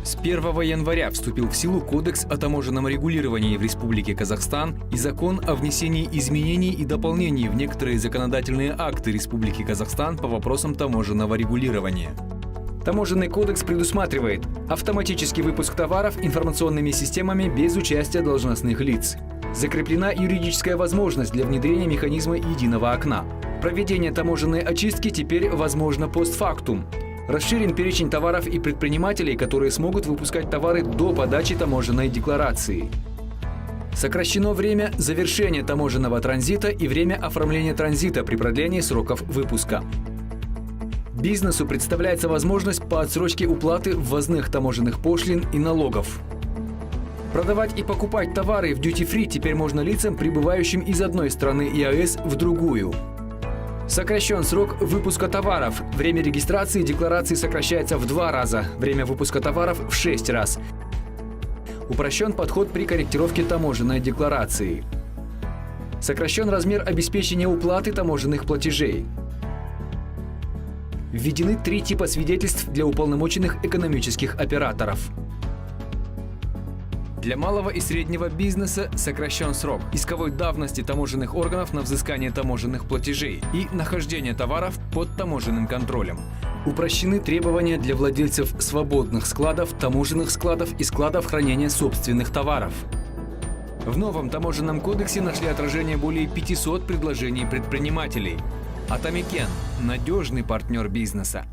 С 1 января вступил в силу Кодекс о таможенном регулировании в Республике Казахстан и Закон о внесении изменений и дополнений в некоторые законодательные акты Республики Казахстан по вопросам таможенного регулирования. Таможенный кодекс предусматривает автоматический выпуск товаров информационными системами без участия должностных лиц. Закреплена юридическая возможность для внедрения механизма единого окна. Проведение таможенной очистки теперь возможно постфактум. Расширен перечень товаров и предпринимателей, которые смогут выпускать товары до подачи таможенной декларации. Сокращено время завершения таможенного транзита и время оформления транзита при продлении сроков выпуска. Бизнесу представляется возможность по отсрочке уплаты ввозных таможенных пошлин и налогов. Продавать и покупать товары в дьюти-фри теперь можно лицам, прибывающим из одной страны ЕАЭС в другую. Сокращен срок выпуска товаров. Время регистрации декларации сокращается в 2 раза, время выпуска товаров в 6 раз. Упрощен подход при корректировке таможенной декларации. Сокращен размер обеспечения уплаты таможенных платежей. Введены 3 типа свидетельств для уполномоченных экономических операторов. Для малого и среднего бизнеса сокращен срок исковой давности таможенных органов на взыскание таможенных платежей и нахождение товаров под таможенным контролем. Упрощены требования для владельцев свободных складов, таможенных складов и складов хранения собственных товаров. В новом таможенном кодексе нашли отражение более 500 предложений предпринимателей. Атамикен – надежный партнер бизнеса.